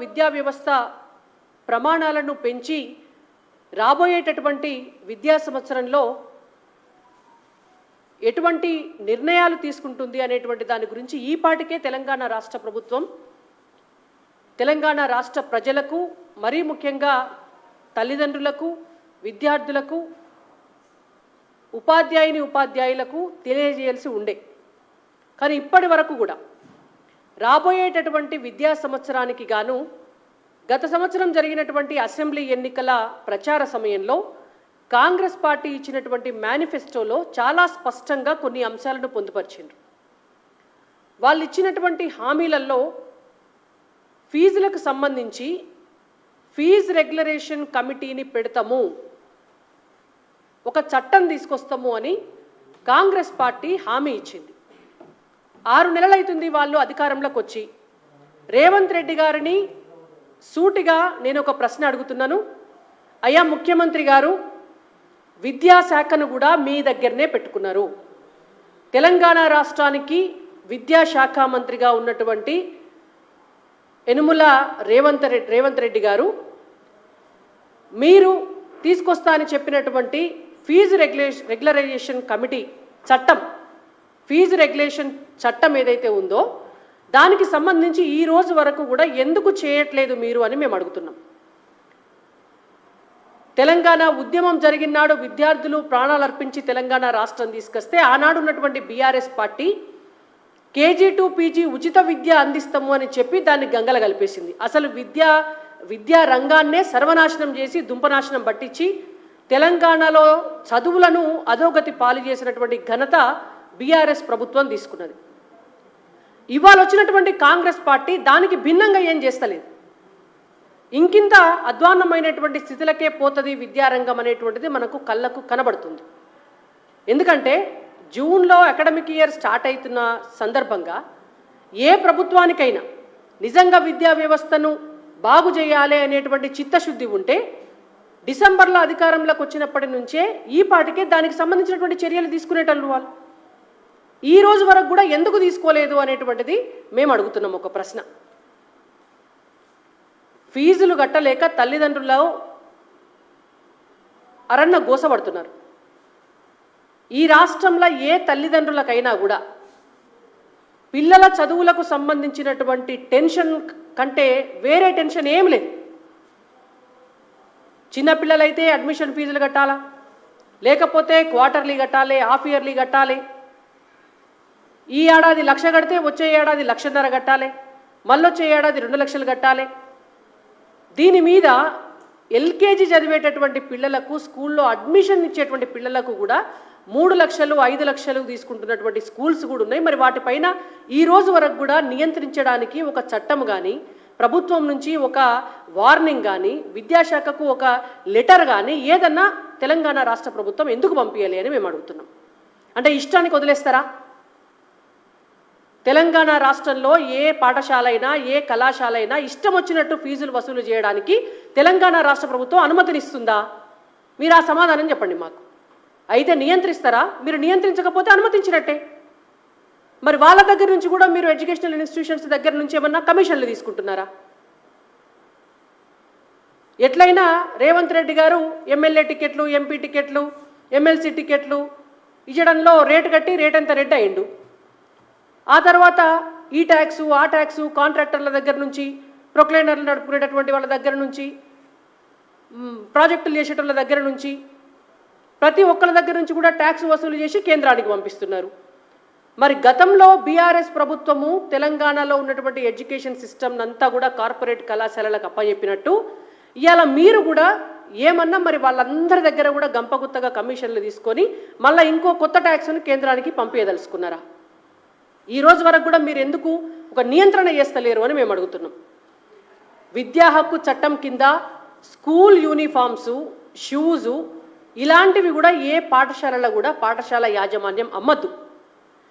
విద్యా వ్యవస్థ ప్రమాణాలను పెంచి రాబోయేటటువంటి విద్యా సంవత్సరంలో ఎటువంటి నిర్ణయాలు తీసుకుంటుంది అనేటువంటి దాని గురించి ఈ పాటికే తెలంగాణ రాష్ట్ర ప్రభుత్వం తెలంగాణ రాష్ట్ర ప్రజలకు మరీ ముఖ్యంగా తల్లిదండ్రులకు విద్యార్థులకు ఉపాధ్యాయులకు తెలియజేయాల్సి ఉండే. కానీ ఇప్పటి వరకు కూడా రాబోయేటటువంటి విద్యా సంవత్సరానికి గాను గత సంవత్సరం జరిగినటువంటి అసెంబ్లీ ఎన్నికల ప్రచార సమయంలో కాంగ్రెస్ పార్టీ ఇచ్చినటువంటి మేనిఫెస్టోలో చాలా స్పష్టంగా కొన్ని అంశాలను పొందుపరిచారు. వాళ్ళు ఇచ్చినటువంటి హామీలలో ఫీజులకు సంబంధించి ఫీజు రెగ్యులరేషన్ కమిటీని పెడతాము, ఒక చట్టం తీసుకొస్తాము అని కాంగ్రెస్ పార్టీ హామీ ఇచ్చింది. 6 నెలలు అవుతుంది వాళ్ళు అధికారంలోకి వచ్చి. రేవంత్ రెడ్డి గారిని సూటిగా నేను ఒక ప్రశ్న అడుగుతున్నాను. అయ్యా ముఖ్యమంత్రి గారు, విద్యాశాఖను కూడా మీ దగ్గరనే పెట్టుకున్నారు. తెలంగాణ రాష్ట్రానికి విద్యాశాఖ మంత్రిగా ఉన్నటువంటి యనుమల రేవంత్ రెడ్డి గారు మీరు తీసుకొస్తా అని చెప్పినటువంటి ఫీజు రెగ్యులరైజేషన్ కమిటీ చట్టం, ఫీజు రెగ్యులేషన్ చట్టం ఏదైతే ఉందో దానికి సంబంధించి ఈ రోజు వరకు కూడా ఎందుకు చేయట్లేదు మీరు అని మేము అడుగుతున్నాం. తెలంగాణ ఉద్యమం జరిగినాడు విద్యార్థులు ప్రాణాలు అర్పించి తెలంగాణ రాష్ట్రం తీసుకొస్తే ఆనాడు ఉన్నటువంటి BRS party KG to PG ఉచిత విద్య అందిస్తాము అని చెప్పి దాన్ని గంగల కలిపేసింది. అసలు విద్యా రంగాన్నే సర్వనాశనం చేసి దుంపనాశనం పట్టించి తెలంగాణలో చదువులను అధోగతి పాలు చేసినటువంటి ఘనత బీఆర్ఎస్ ప్రభుత్వం తీసుకున్నది. ఇవాళ వచ్చినటువంటి కాంగ్రెస్ పార్టీ దానికి భిన్నంగా ఏం చేస్తలేదు. ఇంకింత అధ్వాన్నమైనటువంటి స్థితిలకే పోతుంది విద్యారంగం అనేటువంటిది మనకు కళ్ళకు కనబడుతుంది. ఎందుకంటే జూన్లో అకాడమిక్ ఇయర్ స్టార్ట్ అవుతున్న సందర్భంగా ఏ ప్రభుత్వానికైనా నిజంగా విద్యా వ్యవస్థను బాగు చేయాలి అనేటువంటి చిత్తశుద్ధి ఉంటే డిసెంబర్లో అధికారంలోకి వచ్చినప్పటి నుంచే ఈ పాటికే దానికి సంబంధించినటువంటి చర్యలు తీసుకునేటట్లు వాళ్ళు ఈ రోజు వరకు కూడా ఎందుకు తీసుకోలేదు అనేటువంటిది మేము అడుగుతున్నాం. ఒక ప్రశ్న. ఫీజులు కట్టలేక తల్లిదండ్రులు అరన్న గోసపడుతున్నారు. ఈ రాష్ట్రంలో ఏ తల్లిదండ్రులకైనా కూడా పిల్లల చదువులకు సంబంధించినటువంటి టెన్షన్ కంటే వేరే టెన్షన్ ఏం లేదు. చిన్నపిల్లలైతే అడ్మిషన్ ఫీజులు కట్టాలా, లేకపోతే క్వార్టర్లీ కట్టాలి, హాఫ్ ఇయర్లీ కట్టాలి. ఈ ఏడాది 1,00,000 కడితే వచ్చే ఏడాది 1,50,000 కట్టాలి, మళ్ళొచ్చే ఏడాది 2 లక్షలు కట్టాలి. దీని మీద ఎల్కేజీ చదివేటటువంటి పిల్లలకు స్కూల్లో అడ్మిషన్ ఇచ్చేటువంటి పిల్లలకు కూడా 3 లక్షలు 5 లక్షలు తీసుకుంటున్నటువంటి స్కూల్స్ కూడా ఉన్నాయి. మరి వాటిపైన ఈ రోజు వరకు కూడా నియంత్రించడానికి ఒక చట్టం కానీ, ప్రభుత్వం నుంచి ఒక వార్నింగ్ కానీ, విద్యాశాఖకు ఒక లెటర్ కానీ ఏదన్నా తెలంగాణ రాష్ట్ర ప్రభుత్వం ఎందుకు పంపించాలి అని మేము అడుగుతున్నాం. అంటే ఇష్టానికి వదిలేస్తారా? తెలంగాణ రాష్ట్రంలో ఏ పాఠశాల అయినా ఏ కళాశాల అయినా ఇష్టం వచ్చినట్టు ఫీజులు వసూలు చేయడానికి తెలంగాణ రాష్ట్ర ప్రభుత్వం అనుమతినిస్తుందా? మీరు ఆ సమాధానం చెప్పండి మాకు. అయితే నియంత్రిస్తారా? మీరు నియంత్రించకపోతే అనుమతించినట్టే. మరి వాళ్ళ దగ్గర నుంచి కూడా మీరు ఎడ్యుకేషనల్ ఇన్స్టిట్యూషన్స్ దగ్గర నుంచి ఏమన్నా కమిషన్లు తీసుకుంటున్నారా? ఎట్లయినా రేవంత్ రెడ్డి గారు ఎమ్మెల్యే టికెట్లు, ఎంపీ టికెట్లు, ఎమ్మెల్సీ టికెట్లు ఇచ్చడంలో రేటు కట్టి రేటంత రెడ్ అయిండు. ఆ తర్వాత ఈ ట్యాక్సు ఆ ట్యాక్సు కాంట్రాక్టర్ల దగ్గర నుంచి, ప్రొక్లైనర్లు నడుపుకునేటటువంటి వాళ్ళ దగ్గర నుంచి, ప్రాజెక్టులు చేసేటోళ్ళ దగ్గర నుంచి, ప్రతి ఒక్కరి దగ్గర నుంచి కూడా ట్యాక్స్ వసూలు చేసి కేంద్రానికి పంపిస్తున్నారు. మరి గతంలో బీఆర్ఎస్ ప్రభుత్వము తెలంగాణలో ఉన్నటువంటి ఎడ్యుకేషన్ సిస్టమ్ అంతా కూడా కార్పొరేట్ కళాశాలలకు అప్పచెప్పినట్టు ఇవాళ మీరు కూడా ఏమన్నా మరి వాళ్ళందరి దగ్గర కూడా గంపగుత్తగా కమిషన్లు తీసుకొని మళ్ళీ ఇంకో కొత్త ట్యాక్స్ను కేంద్రానికి పంపించదలుచుకున్నారా? ఈ రోజు వరకు కూడా మీరు ఎందుకు ఒక నియంత్రణ చేస్తలేరు అని మేము అడుగుతున్నాం. విద్యా హక్కు చట్టం కింద స్కూల్ యూనిఫామ్సు, షూజు ఇలాంటివి కూడా ఏ పాఠశాలలో కూడా పాఠశాల యాజమాన్యం అమ్మద్దు.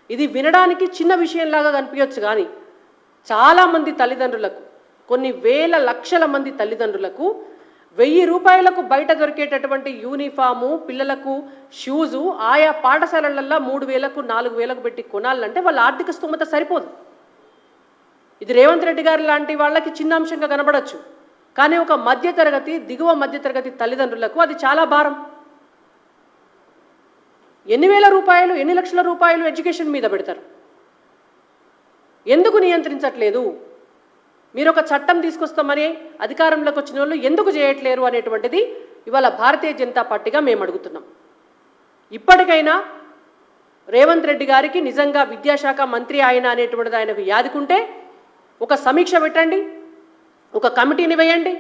ఇది వినడానికి చిన్న విషయంలాగా కనిపించవచ్చు, కానీ చాలామంది తల్లిదండ్రులకు, కొన్ని వేల లక్షల మంది తల్లిదండ్రులకు 1000 రూపాయలకు బయట దొరికేటటువంటి యూనిఫాము, పిల్లలకు షూజు ఆయా పాఠశాలలలో 3,000కు 4,000కు పెట్టి కొనాలంటే వాళ్ళ ఆర్థిక స్తోమత సరిపోదు. ఇది రేవంత్ రెడ్డి గారు లాంటి వాళ్ళకి చిన్న అంశంగా కనబడచ్చు, కానీ ఒక మధ్యతరగతి దిగువ మధ్యతరగతి తల్లిదండ్రులకు అది చాలా భారం. ఎన్ని వేల రూపాయలు, ఎన్ని లక్షల రూపాయలు ఎడ్యుకేషన్ మీద పెడతారు. ఎందుకు నియంత్రించట్లేదు? మీరు ఒక చట్టం తీసుకొస్తామని అధికారంలోకి వచ్చిన వాళ్ళు ఎందుకు చేయట్లేరు అనేటువంటిది ఇవాళ భారతీయ జనతా పార్టీగా మేము అడుగుతున్నాం. ఇప్పటికైనా రేవంత్ రెడ్డి గారికి నిజంగా విద్యాశాఖ మంత్రి ఆయన అనేటువంటిది ఆయనకు యాదుకుంటే ఒక సమీక్ష పెట్టండి, ఒక కమిటీని వేయండి,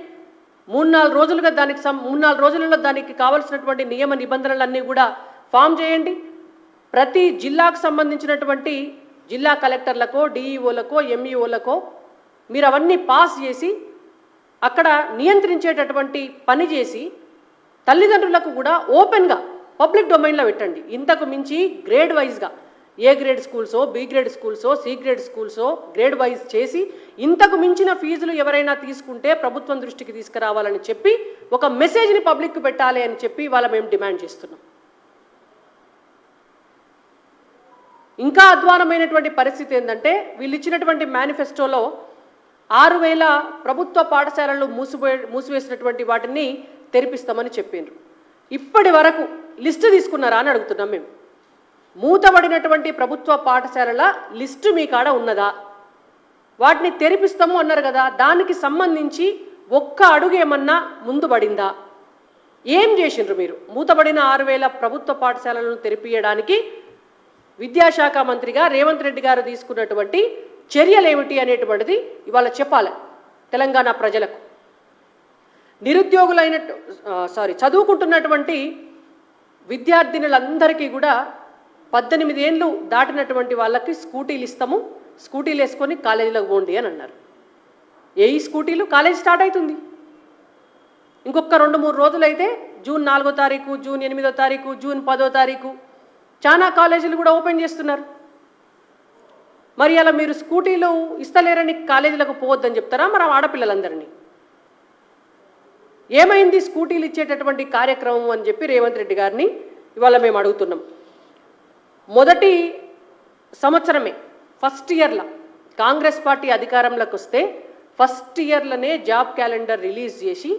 3-4 రోజులుగా దానికి 3-4 రోజులలో దానికి కావాల్సినటువంటి నియమ నిబంధనలన్నీ కూడా ఫామ్ చేయండి. ప్రతి జిల్లాకు సంబంధించినటువంటి జిల్లా కలెక్టర్లకో, డిఈఓలకో, ఎంఈఓలకో మీరు అవన్నీ పాస్ చేసి అక్కడ నియంత్రించేటటువంటి పని చేసి తల్లిదండ్రులకు కూడా ఓపెన్గా పబ్లిక్ డొమైన్లో పెట్టండి. ఇంతకు మించి గ్రేడ్ వైజ్గా ఏ గ్రేడ్ స్కూల్సో, బి గ్రేడ్ స్కూల్సో, సి గ్రేడ్ స్కూల్సో గ్రేడ్ వైజ్ చేసి ఇంతకు మించిన ఫీజులు ఎవరైనా తీసుకుంటే ప్రభుత్వం దృష్టికి తీసుకురావాలని చెప్పి ఒక మెసేజ్ని పబ్లిక్కి పెట్టాలి అని చెప్పి ఇవాళ మేము డిమాండ్ చేస్తున్నాం. ఇంకా అధ్వానమైనటువంటి పరిస్థితి ఏంటంటే వీళ్ళు ఇచ్చినటువంటి మేనిఫెస్టోలో 6,000 ప్రభుత్వ పాఠశాలలు మూసివేసినటువంటి వాటిని తెరిపిస్తామని చెప్పిండ్రు. ఇప్పటి వరకు లిస్టు తీసుకున్నారా అని అడుగుతున్నాం మేము. మూతబడినటువంటి ప్రభుత్వ పాఠశాలల లిస్టు మీ కాడ ఉన్నదా? వాటిని తెరిపిస్తాము అన్నారు కదా, దానికి సంబంధించి ఒక్క అడుగు ఏమన్నా ముందు పడిందా? ఏం చేసిండ్రు మీరు? మూతబడిన 6,000 ప్రభుత్వ పాఠశాలలను తెరిపియడానికి విద్యాశాఖ మంత్రిగా రేవంత్ రెడ్డి గారు తీసుకున్నటువంటి చర్యలు ఏమిటి అనేటువంటిది ఇవాళ చెప్పాలి తెలంగాణ ప్రజలకు. చదువుకుంటున్నటువంటి విద్యార్థినులందరికీ కూడా 18 ఏళ్ళు దాటినటువంటి వాళ్ళకి స్కూటీలు ఇస్తాము, స్కూటీలు వేసుకొని కాలేజీలోకి పోండి అని అన్నారు. ఏ స్కూటీలు? కాలేజీ స్టార్ట్ అవుతుంది ఇంకొక 2-3 రోజులైతే, జూన్ 4వ తారీఖు, జూన్ 8వ తారీఖు, జూన్ 10వ తారీఖు చాలా కాలేజీలు కూడా ఓపెన్ చేస్తున్నారు. మరి అలా మీరు స్కూటీలు ఇస్తలేరని కాలేజీలకు పోవద్దని చెప్తారా మరి ఆడపిల్లలందరినీ? ఏమైంది స్కూటీలు ఇచ్చేటటువంటి కార్యక్రమం అని చెప్పి రేవంత్ రెడ్డి గారిని ఇవాళ మేము అడుగుతున్నాం. మొదటి సంవత్సరమే ఫస్ట్ ఇయర్లో కాంగ్రెస్ పార్టీ అధికారంలోకి వస్తే ఫస్ట్ ఇయర్లోనే జాబ్ క్యాలెండర్ రిలీజ్ చేసి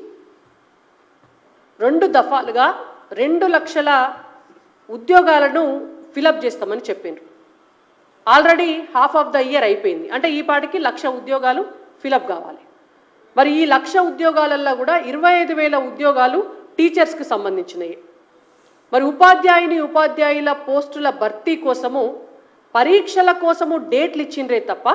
2 దఫాలుగా 2 లక్షల ఉద్యోగాలను ఫిలప్ చేస్తామని చెప్పిండ్రు. Already half of the year అయిపోయింది, అంటే ఈ పాటికి 1,00,000 ఉద్యోగాలు ఫిలప్ కావాలి. మరి ఈ 1,00,000 ఉద్యోగాలలో కూడా 25,000 ఉద్యోగాలు టీచర్స్కి సంబంధించినవి. మరి ఉపాధ్యాయుల పోస్టుల భర్తీ కోసము పరీక్షల కోసము డేట్లు ఇచ్చిండ్రే తప్ప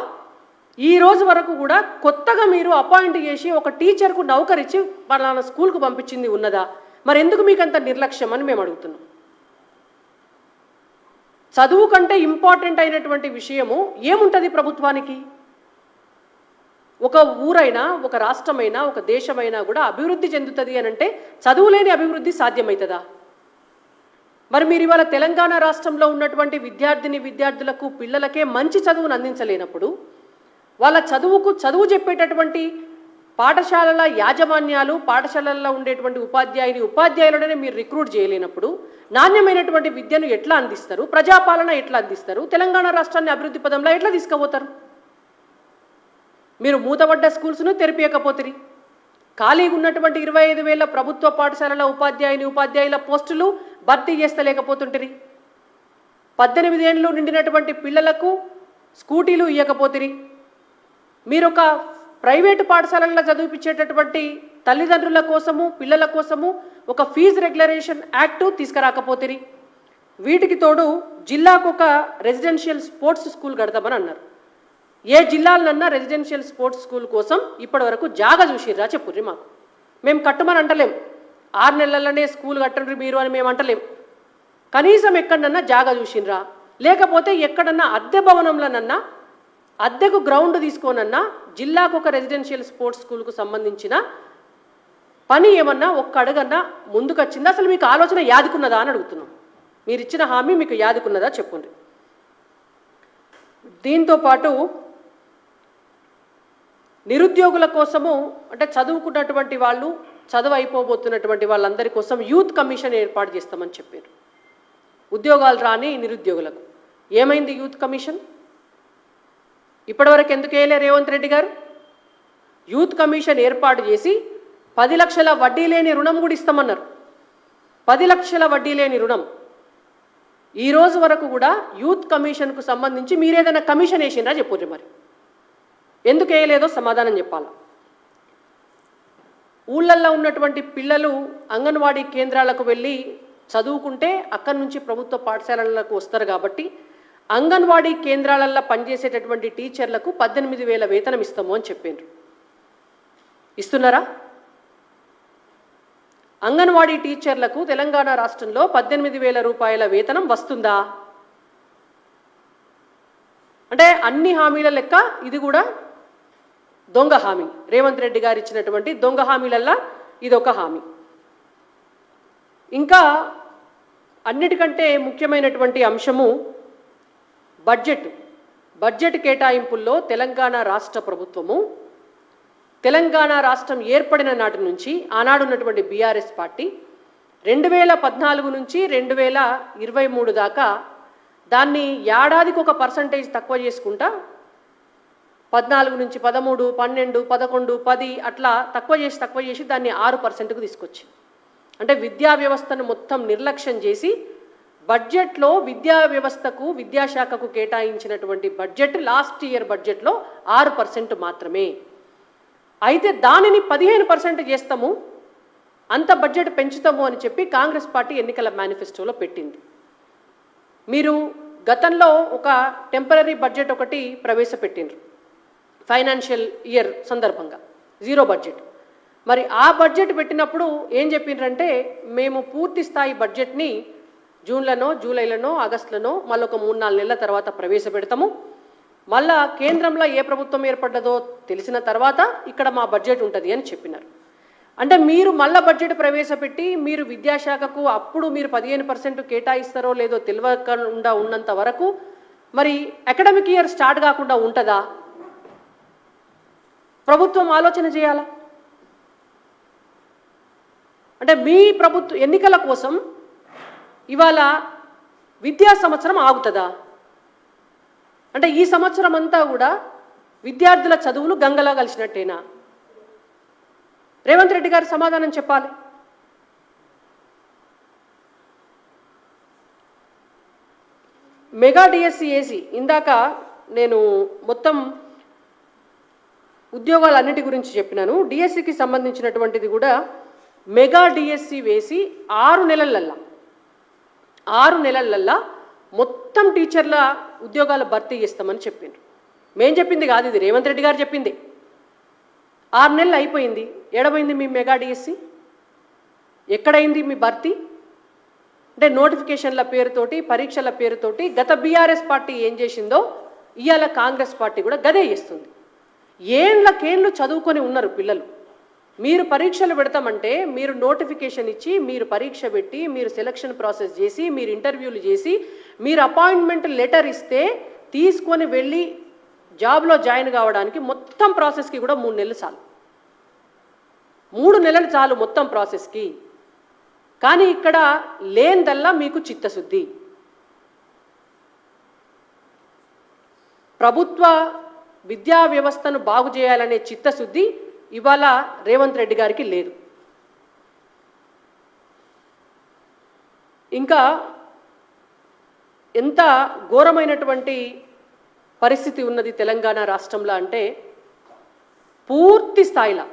ఈ రోజు వరకు కూడా కొత్తగా మీరు అపాయింట్ చేసి ఒక టీచర్కు నౌకరిచ్చి వాళ్ళ స్కూల్కు పంపించింది ఉన్నదా? మరి ఎందుకు మీకు అంత నిర్లక్ష్యం అని మేము అడుగుతున్నాం. చదువు కంటే ఇంపార్టెంట్ అయినటువంటి విషయము ఏముంటుంది ప్రభుత్వానికి? ఒక ఊరైనా, ఒక రాష్ట్రమైనా, ఒక దేశమైనా కూడా అభివృద్ధి చెందుతుంది అని అంటే చదువు లేని అభివృద్ధి సాధ్యమవుతుందా? మరి మీరు ఇవాళ తెలంగాణ రాష్ట్రంలో ఉన్నటువంటి విద్యార్థులకు పిల్లలకే మంచి చదువును అందించలేనప్పుడు, వాళ్ళ చదువు చెప్పేటటువంటి పాఠశాలల యాజమాన్యాలు, పాఠశాలల్లో ఉండేటువంటి ఉపాధ్యాయులనే మీరు రిక్రూట్ చేయలేనప్పుడు నాణ్యమైనటువంటి విద్యను ఎట్లా అందిస్తారు? ప్రజాపాలన ఎట్లా అందిస్తారు? తెలంగాణ రాష్ట్రాన్ని అభివృద్ధి పదంలో ఎట్లా తీసుకుపోతారు? మీరు మూతబడ్డ స్కూల్స్ను తెరిపియకపోతుంది, ఖాళీగా ఉన్నటువంటి 25,000 ప్రభుత్వ పాఠశాలల ఉపాధ్యాయుల పోస్టులు భర్తీ చేస్తలేకపోతుంటారు, 18 ఏళ్ళు నిండినటువంటి పిల్లలకు స్కూటీలు ఇవ్వకపోతుంది, మీరు ఒక ప్రైవేటు పాఠశాలల్లో చదివించేటటువంటి తల్లిదండ్రుల కోసము, పిల్లల కోసము ఒక ఫీజు రెగ్యులరేషన్ యాక్టు తీసుకురాకపోతుంది. వీటికి తోడు జిల్లాకు ఒక రెసిడెన్షియల్ స్పోర్ట్స్ స్కూల్ కడతామని అన్నారు. ఏ జిల్లాలన్నా రెసిడెన్షియల్ స్పోర్ట్స్ స్కూల్ కోసం ఇప్పటి వరకు జాగా చూసిర్రా చెప్పుర్రి మాకు. మేము కట్టమని అంటలేం, 6 నెలలనే స్కూల్ కట్టండి మీరు అని మేము అంటలేం. కనీసం ఎక్కడన్నా జాగా చూసినరా? లేకపోతే ఎక్కడన్నా అద్దె భవనంలోనన్నా అద్దెకు గ్రౌండ్ తీసుకోనన్నా జిల్లాకు ఒక రెసిడెన్షియల్ స్పోర్ట్స్ స్కూల్కు సంబంధించిన పని ఏమన్నా ఒక్క అడుగన్నా ముందుకు వచ్చిందా? అసలు మీకు ఆలోచన యాదుకున్నదా అని అడుగుతున్నాం. మీరు ఇచ్చిన హామీ మీకు యాదుకున్నదా చెప్పండి. దీంతో పాటు నిరుద్యోగుల కోసము, అంటే చదువుకున్నటువంటి వాళ్ళు, చదువు అయిపోబోతున్నటువంటి వాళ్ళందరి కోసం యూత్ కమిషన్ ఏర్పాటు చేస్తామని చెప్పారు. ఉద్యోగాలు రాని నిరుద్యోగులకు ఏమైంది యూత్ కమిషన్? ఇప్పటివరకు ఎందుకు వేయలే రేవంత్ రెడ్డి గారు? యూత్ కమిషన్ ఏర్పాటు చేసి 10 లక్షల వడ్డీ లేని రుణం కూడా ఇస్తామన్నారు. 10 లక్షల వడ్డీ లేని రుణం. ఈ రోజు వరకు కూడా యూత్ కమిషన్కు సంబంధించి మీరేదైనా కమిషన్ వేసిండ్రా చెప్పుర్రి. మరి ఎందుకు వేయలేదో సమాధానం చెప్పాలా. ఊళ్ళల్లో ఉన్నటువంటి పిల్లలు అంగన్వాడీ కేంద్రాలకు వెళ్ళి చదువుకుంటే అక్కడి నుంచి ప్రభుత్వ పాఠశాలలకు వస్తారు కాబట్టి అంగన్వాడీ కేంద్రాలలో పనిచేసేటటువంటి టీచర్లకు 18,000 వేతనం ఇస్తాము అని చెప్పారు. ఇస్తున్నారా? అంగన్వాడీ టీచర్లకు తెలంగాణ రాష్ట్రంలో 18,000 రూపాయల వేతనం వస్తుందా? అంటే అన్ని హామీల లెక్క ఇది కూడా దొంగ హామీ. రేవంత్ రెడ్డి గారు ఇచ్చినటువంటి దొంగ హామీలల్లా ఇదొక హామీ. ఇంకా అన్నిటికంటే ముఖ్యమైనటువంటి అంశము బడ్జెట్ కేటాయింపుల్లో తెలంగాణ రాష్ట్ర ప్రభుత్వము తెలంగాణ రాష్ట్రం ఏర్పడిన నాటి నుంచి ఆనాడున్నటువంటి బీఆర్ఎస్ పార్టీ 2014 నుంచి 2023 దాకా దాన్ని ఏడాదికి ఒక పర్సంటేజ్ తక్కువ చేసుకుంటా 14 నుంచి 13, 12, 11, 10 అట్లా తక్కువ చేసి దాన్ని 6%కు తీసుకొచ్చి, అంటే విద్యా వ్యవస్థను మొత్తం నిర్లక్ష్యం చేసి బడ్జెట్లో విద్యా వ్యవస్థకు విద్యాశాఖకు కేటాయించినటువంటి బడ్జెట్ లాస్ట్ ఇయర్ బడ్జెట్లో 6% మాత్రమే. అయితే దానిని 15% చేస్తాము, అంత బడ్జెట్ పెంచుతాము అని చెప్పి కాంగ్రెస్ పార్టీ ఎన్నికల మేనిఫెస్టోలో పెట్టింది. మీరు గతంలో ఒక టెంపరరీ బడ్జెట్ ఒకటి ప్రవేశపెట్టిండ్రు ఫైనాన్షియల్ ఇయర్ సందర్భంగా, 0 బడ్జెట్. మరి ఆ బడ్జెట్ పెట్టినప్పుడు ఏం చెప్పిండ్రంటే మేము పూర్తి స్థాయి బడ్జెట్ని జూన్లోనో జూలైలోనో ఆగస్టులోనో మళ్ళీ ఒక 3-4 నెలల తర్వాత ప్రవేశపెడతాము, మళ్ళా కేంద్రంలో ఏ ప్రభుత్వం ఏర్పడ్డదో తెలిసిన తర్వాత ఇక్కడ మా బడ్జెట్ ఉంటుంది అని చెప్పినారు. అంటే మీరు మళ్ళా బడ్జెట్ ప్రవేశపెట్టి మీరు విద్యాశాఖకు అప్పుడు మీరు 15% కేటాయిస్తారో లేదో తెలియకుండా ఉన్నంత వరకు మరి అకాడమిక్ ఇయర్ స్టార్ట్ కాకుండా ఉంటుందా? ప్రభుత్వం ఆలోచన చేయాలా. అంటే మీ ప్రభుత్వ ఎన్నికల కోసం ఇవాళ విద్యా సంవత్సరం ఆగుతుందా? అంటే ఈ సంవత్సరం అంతా కూడా విద్యార్థుల చదువులు గంగలా కలిసినట్టేనా? రేవంత్ రెడ్డి గారు సమాధానం చెప్పాలి. మెగా డిఎస్సి ఏసి ఇందాక నేను మొత్తం ఉద్యోగాలన్నిటి గురించి చెప్పినాను. డిఎస్సికి సంబంధించినటువంటిది కూడా మెగా డిఎస్సి వేసి 6 నెలలల్లా మొత్తం టీచర్ల ఉద్యోగాల భర్తీ చేస్తామని చెప్పిండ్రు. మేం చెప్పింది కాదు, ఇది రేవంత్ రెడ్డి గారు చెప్పింది. 6 నెలలు అయిపోయింది, ఎడబోయింది మీ మెగా డిఎస్సి? ఎక్కడైంది మీ భర్తీ? అంటే నోటిఫికేషన్ల పేరుతోటి పరీక్షల పేరుతోటి గత బీఆర్ఎస్ పార్టీ ఏం చేసిందో ఇవాళ కాంగ్రెస్ పార్టీ కూడా గదే చేస్తుంది. ఏండ్లకేండ్లు చదువుకొని ఉన్నారు పిల్లలు. మీరు పరీక్షలు పెడతామంటే మీరు నోటిఫికేషన్ ఇచ్చి మీరు పరీక్ష పెట్టి మీరు సెలక్షన్ ప్రాసెస్ చేసి మీరు ఇంటర్వ్యూలు చేసి మీరు అపాయింట్మెంట్ లెటర్ ఇస్తే తీసుకొని వెళ్ళి జాబ్లో జాయిన్ కావడానికి మొత్తం ప్రాసెస్కి కూడా 3 నెలలు చాలు. 3 నెలలు చాలు మొత్తం ప్రాసెస్కి. కానీ ఇక్కడ లేనిదల్లా మీకు చిత్తశుద్ధి. ప్రభుత్వ విద్యా వ్యవస్థను బాగు చేయాలనే చిత్తశుద్ధి ఇవాళ రేవంత్ రెడ్డి గారికి లేదు. ఇంకా ఎంత ఘోరమైనటువంటి పరిస్థితి ఉన్నది తెలంగాణ రాష్ట్రంలో అంటే పూర్తి స్థాయిలో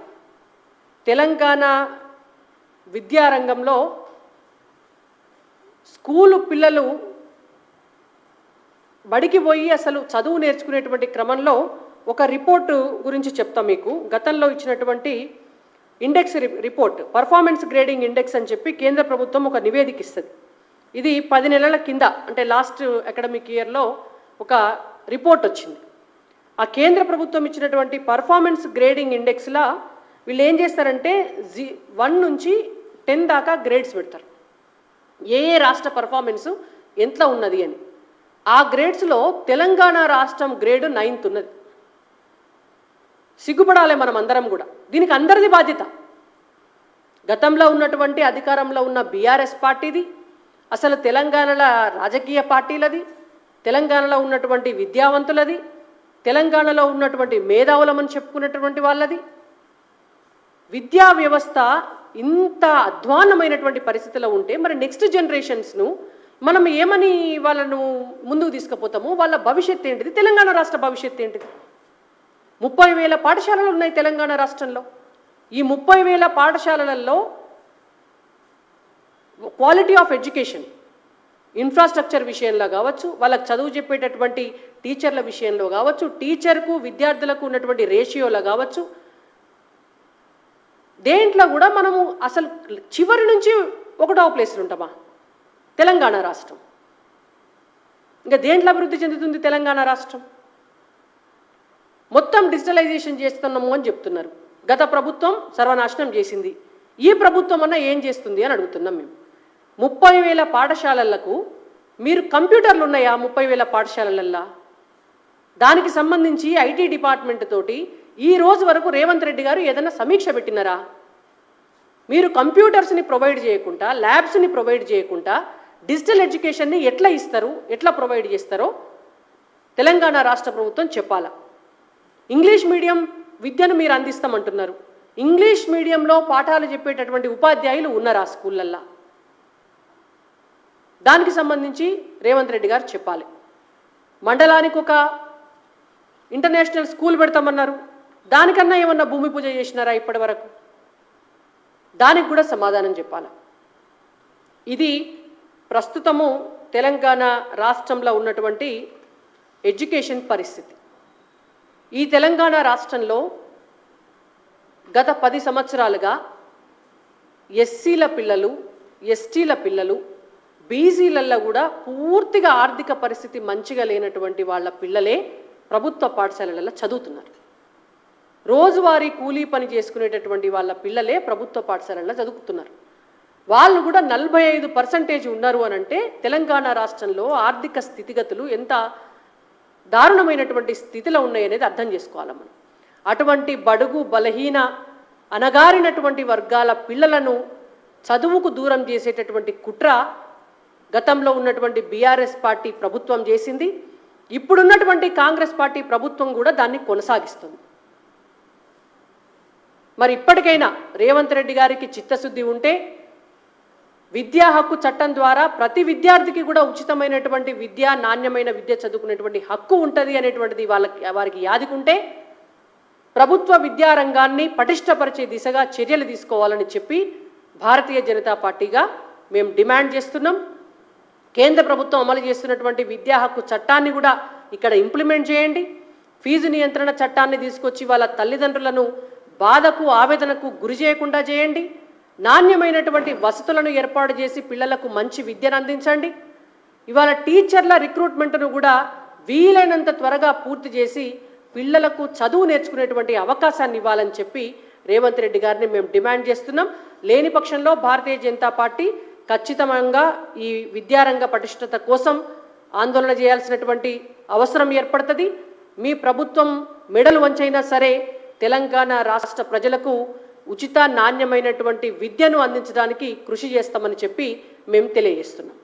తెలంగాణ విద్యారంగంలో స్కూలు పిల్లలు బడికి పోయి అసలు చదువు నేర్చుకునేటువంటి క్రమంలో ఒక రిపోర్టు గురించి చెప్తా మీకు. గతంలో ఇచ్చినటువంటి index report, performance grading index అని చెప్పి కేంద్ర ప్రభుత్వం ఒక నివేదిక ఇస్తుంది. ఇది 10 నెలల కింద అంటే లాస్ట్ అకాడమిక్ ఇయర్లో ఒక రిపోర్ట్ వచ్చింది. ఆ కేంద్ర ప్రభుత్వం ఇచ్చినటువంటి పర్ఫార్మెన్స్ గ్రేడింగ్ ఇండెక్స్లా వీళ్ళు ఏం చేస్తారంటే 1 నుంచి 10 దాకా గ్రేడ్స్ పెడతారు. ఏ రాష్ట్ర పర్ఫార్మెన్సు ఎంత ఉన్నది అని. ఆ గ్రేడ్స్లో తెలంగాణ రాష్ట్రం గ్రేడ్ 9th ఉన్నది. సిగ్గుపడాలి మనం అందరం కూడా. దీనికి అందరిది బాధ్యత. గతంలో ఉన్నటువంటి అధికారంలో ఉన్న బీఆర్ఎస్ పార్టీది, అసలు తెలంగాణలో రాజకీయ పార్టీలది, తెలంగాణలో ఉన్నటువంటి విద్యావంతులది, తెలంగాణలో ఉన్నటువంటి మేధావులమని చెప్పుకున్నటువంటి వాళ్ళది. విద్యా వ్యవస్థ ఇంత అధ్వాన్నమైనటువంటి పరిస్థితిలో ఉంటే మరి నెక్స్ట్ జనరేషన్స్ను మనం ఏమని వాళ్ళను ముందుకు తీసుకుపోతాము? వాళ్ళ భవిష్యత్తు ఏంటిది? తెలంగాణ రాష్ట్ర భవిష్యత్తు ఏంటిది? 30,000 పాఠశాలలు ఉన్నాయి తెలంగాణ రాష్ట్రంలో. ఈ 30,000 పాఠశాలలలో క్వాలిటీ ఆఫ్ ఎడ్యుకేషన్, ఇన్ఫ్రాస్ట్రక్చర్ విషయంలో కావచ్చు, వాళ్ళకి చదువు చెప్పేటటువంటి టీచర్ల విషయంలో కావచ్చు, టీచర్కు విద్యార్థులకు ఉన్నటువంటి రేషియోలో కావచ్చు, దేంట్లో కూడా మనము అసలు చివరి నుంచి 1వ ప్లేస్లో ఉంటామా తెలంగాణ రాష్ట్రం? ఇంకా దేంట్లో అభివృద్ధి చెందుతుంది తెలంగాణ రాష్ట్రం? మొత్తం డిజిటలైజేషన్ చేస్తున్నాము అని చెప్తున్నారు. గత ప్రభుత్వం సర్వనాశనం చేసింది, ఈ ప్రభుత్వం అన్న ఏం చేస్తుంది అని అడుగుతున్నాం మేము. 30,000 పాఠశాలలకు మీరు కంప్యూటర్లు ఉన్నాయా? 30,000 పాఠశాలలల్లా దానికి సంబంధించి ఐటీ డిపార్ట్మెంట్ తోటి ఈ రోజు వరకు రేవంత్ రెడ్డి గారు ఏదైనా సమీక్ష పెట్టినారా? మీరు కంప్యూటర్స్ని ప్రొవైడ్ చేయకుండా, ల్యాబ్స్ని ప్రొవైడ్ చేయకుండా డిజిటల్ ఎడ్యుకేషన్ని ఎట్లా ఇస్తారు, ఎట్లా ప్రొవైడ్ చేస్తారో తెలంగాణ రాష్ట్ర ప్రభుత్వం చెప్పాలా. ఇంగ్లీష్ మీడియం విద్యను మీరు అందిస్తామంటున్నారు. ఇంగ్లీష్ మీడియంలో పాఠాలు చెప్పేటటువంటి ఉపాధ్యాయులు ఉన్నారా స్కూళ్ళల్లో? దానికి సంబంధించి రేవంత్ రెడ్డి గారు చెప్పాలి. మండలానికి ఒక ఇంటర్నేషనల్ స్కూల్ పెడతామన్నారు, దానికన్నా ఏమన్నా భూమి పూజ చేసినారా ఇప్పటి వరకు? దానికి కూడా సమాధానం చెప్పాలి. ఇది ప్రస్తుతము తెలంగాణ రాష్ట్రంలో ఉన్నటువంటి ఎడ్యుకేషన్ పరిస్థితి. ఈ తెలంగాణ రాష్ట్రంలో గత 10 సంవత్సరాలుగా ఎస్సీల పిల్లలు, ఎస్టీల పిల్లలు, బీసీలలో కూడా పూర్తిగా ఆర్థిక పరిస్థితి మంచిగా లేనటువంటి వాళ్ళ పిల్లలే ప్రభుత్వ పాఠశాలలలో చదువుతున్నారు. రోజువారీ కూలీ పని చేసుకునేటటువంటి వాళ్ళ పిల్లలే ప్రభుత్వ పాఠశాలల్లో చదువుతున్నారు. వాళ్ళు కూడా 45% ఉన్నారు అని అంటే తెలంగాణ రాష్ట్రంలో ఆర్థిక స్థితిగతులు ఎంత దారుణమైనటువంటి స్థితిలో ఉన్నాయనేది అర్థం చేసుకోవాలి మనం. అటువంటి బడుగు బలహీన అనగారినటువంటి వర్గాల పిల్లలను చదువుకు దూరం చేసేటటువంటి కుట్ర గతంలో ఉన్నటువంటి బీఆర్ఎస్ పార్టీ ప్రభుత్వం చేసింది. ఇప్పుడున్నటువంటి కాంగ్రెస్ పార్టీ ప్రభుత్వం కూడా దాన్ని కొనసాగిస్తుంది. మరి ఇప్పటికైనా రేవంత్ రెడ్డి గారికి చిత్తశుద్ధి ఉంటే విద్యా హక్కు చట్టం ద్వారా ప్రతి విద్యార్థికి కూడా ఉచితమైనటువంటి విద్య, నాణ్యమైన విద్య చదువుకునేటువంటి హక్కు ఉంటుంది అనేటువంటిది వారికి యాదికుంటే ప్రభుత్వ విద్యారంగాన్ని పటిష్టపరిచే దిశగా చర్యలు తీసుకోవాలని చెప్పి భారతీయ జనతా పార్టీగా మేము డిమాండ్ చేస్తున్నాం. కేంద్ర ప్రభుత్వం అమలు చేస్తున్నటువంటి విద్యా హక్కు చట్టాన్ని కూడా ఇక్కడ ఇంప్లిమెంట్ చేయండి. ఫీజు నియంత్రణ చట్టాన్ని తీసుకొచ్చి వాళ్ళ తల్లిదండ్రులను బాధకు, ఆవేదనకు గురి చేయకుండా చేయండి. నాణ్యమైనటువంటి వసతులను ఏర్పాటు చేసి పిల్లలకు మంచి విద్యను అందించండి. ఇవాళ టీచర్ల రిక్రూట్మెంట్ను కూడా వీలైనంత త్వరగా పూర్తి చేసి పిల్లలకు చదువు నేర్చుకునేటువంటి అవకాశాన్ని ఇవ్వాలని చెప్పి రేవంత్ రెడ్డి గారిని మేము డిమాండ్ చేస్తున్నాం. లేని పక్షంలో భారతీయ జనతా పార్టీ ఖచ్చితంగా ఈ విద్యారంగ పటిష్టత కోసం ఆందోళన చేయాల్సినటువంటి అవసరం ఏర్పడుతుంది. మీ ప్రభుత్వం మెడలు వంచైనా సరే తెలంగాణ రాష్ట్ర ప్రజలకు ఉచిత నాణ్యమైనటువంటి విద్యను అందించడానికి కృషి చేస్తామని చెప్పి మేము తెలియజేస్తున్నాం.